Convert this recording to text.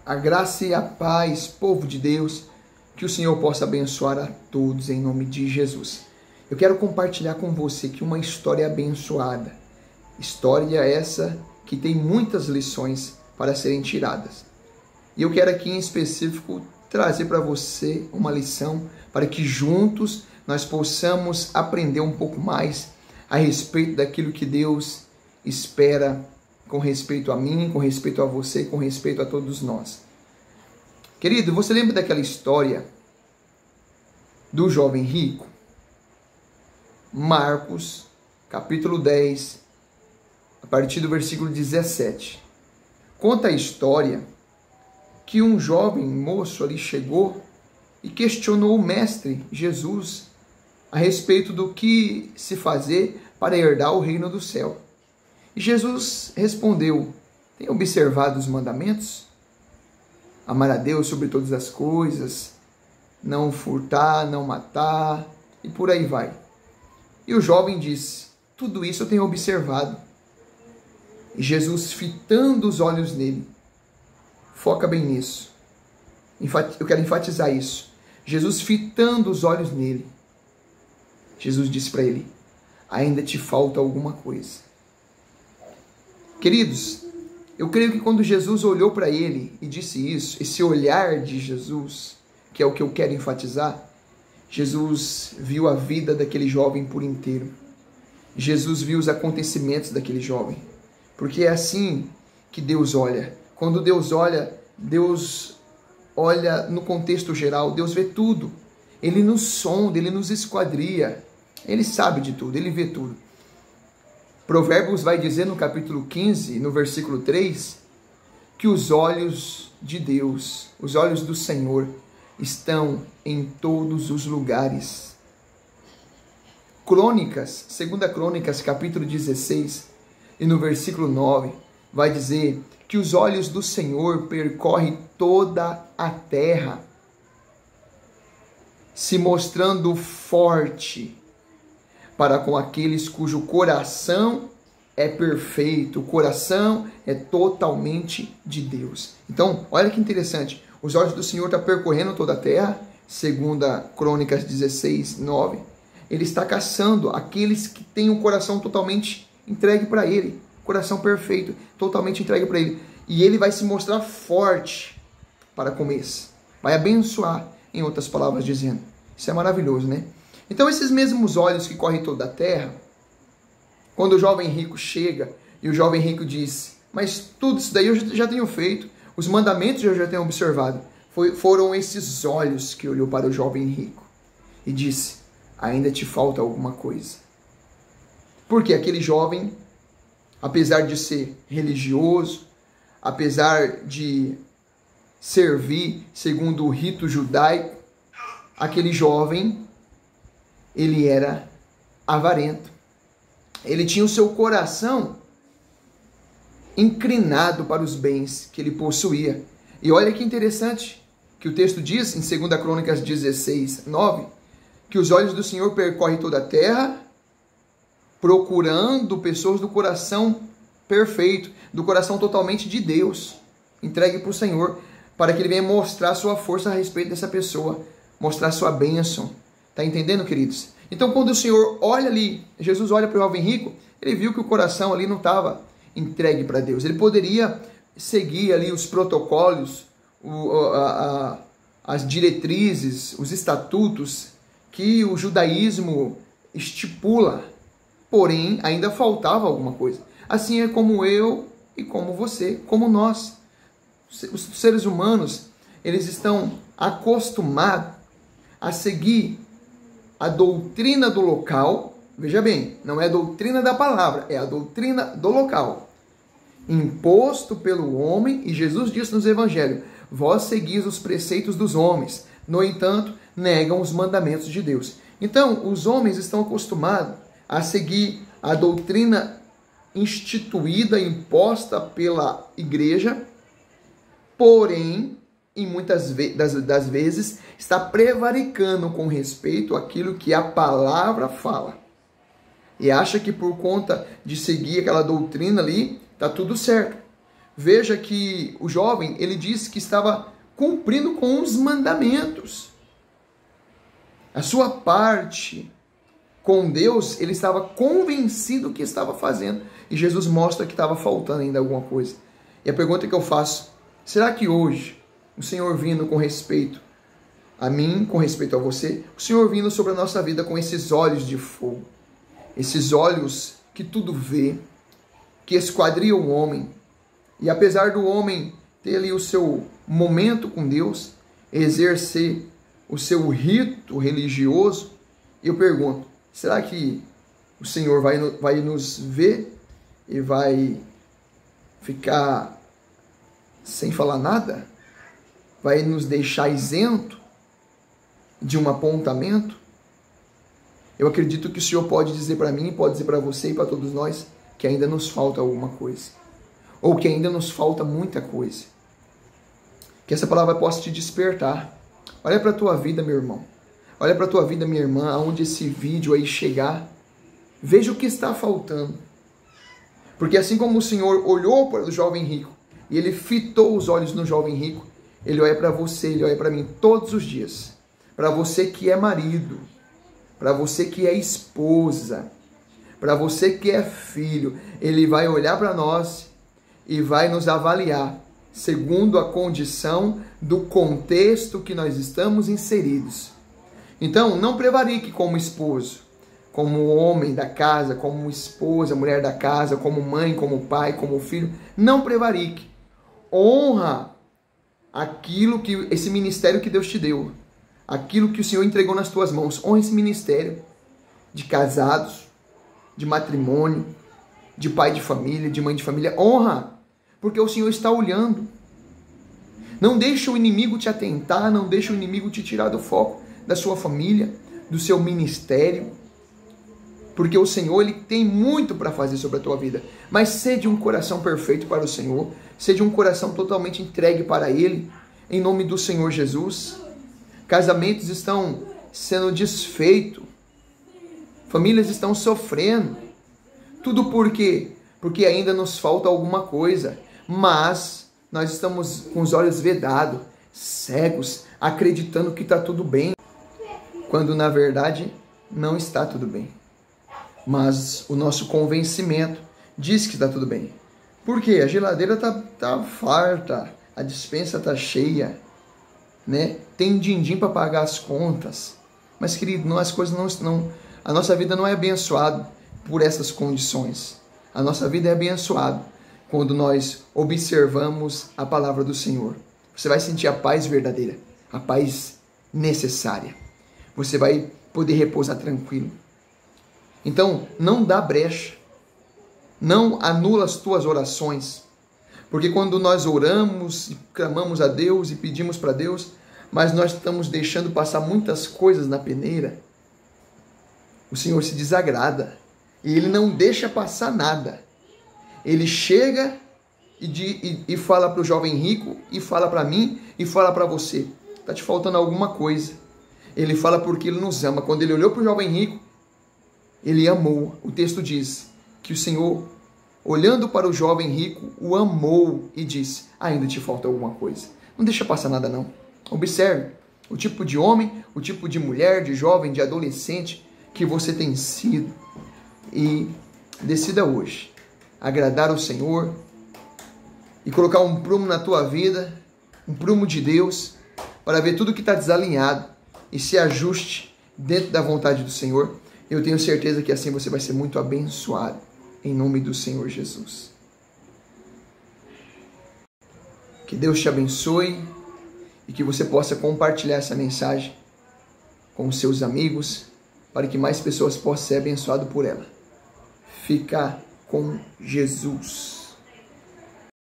A graça e a paz, povo de Deus, que o Senhor possa abençoar a todos em nome de Jesus. Eu quero compartilhar com você aqui uma história abençoada. História essa que tem muitas lições para serem tiradas. E eu quero aqui em específico trazer para você uma lição para que juntos nós possamos aprender um pouco mais a respeito daquilo que Deus espera com respeito a mim, com respeito a você, com respeito a todos nós. Querido, você lembra daquela história do jovem rico? Marcos, capítulo 10, a partir do versículo 17. Conta a história que um jovem moço ali chegou e questionou o mestre Jesus a respeito do que se fazer para herdar o reino do céu. E Jesus respondeu: tem observado os mandamentos? Amar a Deus sobre todas as coisas, não furtar, não matar, e por aí vai. E o jovem disse: tudo isso eu tenho observado. E Jesus, fitando os olhos nele, foca bem nisso. Eu quero enfatizar isso. Jesus, fitando os olhos nele, Jesus disse para ele: ainda te falta alguma coisa. Queridos, eu creio que quando Jesus olhou para ele e disse isso, esse olhar de Jesus, que é o que eu quero enfatizar, Jesus viu a vida daquele jovem por inteiro. Jesus viu os acontecimentos daquele jovem. Porque é assim que Deus olha. Quando Deus olha no contexto geral, Deus vê tudo. Ele nos sonda, Ele nos esquadria. Ele sabe de tudo, Ele vê tudo. Provérbios vai dizer no capítulo 15, no versículo 3, que os olhos de Deus, os olhos do Senhor, estão em todos os lugares. Crônicas, 2 Crônicas, capítulo 16, e no versículo 9, vai dizer que os olhos do Senhor percorrem toda a terra, se mostrando forte para com aqueles cujo coração é perfeito, o coração é totalmente de Deus. Então, olha que interessante, os olhos do Senhor estão percorrendo toda a terra, 2 Crônicas 16, 9. Ele está caçando aqueles que têm o coração totalmente entregue para Ele, coração perfeito, totalmente entregue para Ele. E Ele vai se mostrar forte para com esse, vai abençoar, em outras palavras dizendo. Isso é maravilhoso, né? Então, esses mesmos olhos que correm toda a terra, quando o jovem rico chega e o jovem rico diz: mas tudo isso daí eu já tenho feito, os mandamentos eu já tenho observado. Foram esses olhos que olhou para o jovem rico e disse: ainda te falta alguma coisa. Porque aquele jovem, apesar de ser religioso, apesar de servir segundo o rito judaico, aquele jovem, ele era avarento. Ele tinha o seu coração inclinado para os bens que ele possuía. E olha que interessante que o texto diz, em 2 Crônicas 16, 9, que os olhos do Senhor percorrem toda a terra, procurando pessoas do coração perfeito, do coração totalmente de Deus, entregue para o Senhor, para que Ele venha mostrar sua força a respeito dessa pessoa, mostrar sua bênção. Está entendendo, queridos? Então, quando o Senhor olha ali, Jesus olha para o jovem rico, ele viu que o coração ali não estava entregue para Deus. Ele poderia seguir ali os protocolos, as diretrizes, os estatutos que o judaísmo estipula, porém, ainda faltava alguma coisa. Assim é como eu e como você, como nós. Os seres humanos, eles estão acostumados a seguir a doutrina do local. Veja bem, não é a doutrina da palavra, é a doutrina do local, imposto pelo homem. E Jesus disse nos evangelhos: vós seguis os preceitos dos homens, no entanto, negam os mandamentos de Deus. Então, os homens estão acostumados a seguir a doutrina instituída, imposta pela igreja, porém, em muitas das vezes, está prevaricando com respeito àquilo que a palavra fala. E acha que por conta de seguir aquela doutrina ali, está tudo certo. veja que o jovem, ele disse que estava cumprindo com os mandamentos. A sua parte com Deus, ele estava convencido que estava fazendo. E Jesus mostra que estava faltando ainda alguma coisa. E a pergunta que eu faço, será que hoje, o Senhor vindo com respeito a mim, com respeito a você, o Senhor vindo sobre a nossa vida com esses olhos de fogo, esses olhos que tudo vê, que esquadriam o homem, e apesar do homem ter ali o seu momento com Deus, exercer o seu rito religioso, eu pergunto, será que o Senhor vai nos ver e vai ficar sem falar nada? Vai nos deixar isento de um apontamento? Eu acredito que o Senhor pode dizer para mim, pode dizer para você e para todos nós que ainda nos falta alguma coisa. Ou que ainda nos falta muita coisa. Que essa palavra possa te despertar. Olha para a tua vida, meu irmão. Olha para a tua vida, minha irmã, aonde esse vídeo aí chegar. Veja o que está faltando. Porque assim como o Senhor olhou para o jovem rico e ele fitou os olhos no jovem rico, ele olha para você, ele olha para mim todos os dias. Para você que é marido, para você que é esposa, para você que é filho, ele vai olhar para nós e vai nos avaliar segundo a condição do contexto que nós estamos inseridos. Então, não prevarique como esposo, como homem da casa, como esposa, mulher da casa, como mãe, como pai, como filho. Não prevarique. Honra aquilo que esse ministério que Deus te deu, aquilo que o Senhor entregou nas tuas mãos. Honra esse ministério de casados, de matrimônio, de pai de família, de mãe de família. Honra, porque o Senhor está olhando. Não deixe o inimigo te atentar, não deixe o inimigo te tirar do foco da sua família, do seu ministério, porque o Senhor ele tem muito para fazer sobre a tua vida. Mas cede um coração perfeito para o Senhor, cede um coração totalmente entregue para Ele, em nome do Senhor Jesus. Casamentos estão sendo desfeitos, famílias estão sofrendo, tudo por quê? Porque ainda nos falta alguma coisa, mas nós estamos com os olhos vedados, cegos, acreditando que está tudo bem, quando na verdade não está tudo bem. Mas o nosso convencimento diz que está tudo bem. Por quê? A geladeira tá farta, a despensa tá cheia, né? Tem din-din para pagar as contas. Mas, querido, não, as coisas não, a nossa vida não é abençoada por essas condições. A nossa vida é abençoada quando nós observamos a palavra do Senhor. Você vai sentir a paz verdadeira, a paz necessária. Você vai poder repousar tranquilo. Então, não dá brecha. Não anula as tuas orações. Porque quando nós oramos e clamamos a Deus e pedimos para Deus, mas nós estamos deixando passar muitas coisas na peneira, o Senhor se desagrada. E Ele não deixa passar nada. Ele chega e fala para o jovem rico, e fala para mim, e fala para você. Está te faltando alguma coisa. Ele fala porque Ele nos ama. Quando Ele olhou para o jovem rico, Ele amou. O texto diz que o Senhor, olhando para o jovem rico, o amou e disse, ainda te falta alguma coisa. Não deixa passar nada não. Observe o tipo de homem, o tipo de mulher, de jovem, de adolescente que você tem sido. E decida hoje agradar o Senhor e colocar um prumo na tua vida, um prumo de Deus, para ver tudo que está desalinhado e se ajuste dentro da vontade do Senhor. Eu tenho certeza que assim você vai ser muito abençoado, em nome do Senhor Jesus. Que Deus te abençoe e que você possa compartilhar essa mensagem com os seus amigos, para que mais pessoas possam ser abençoadas por ela. Fica com Jesus.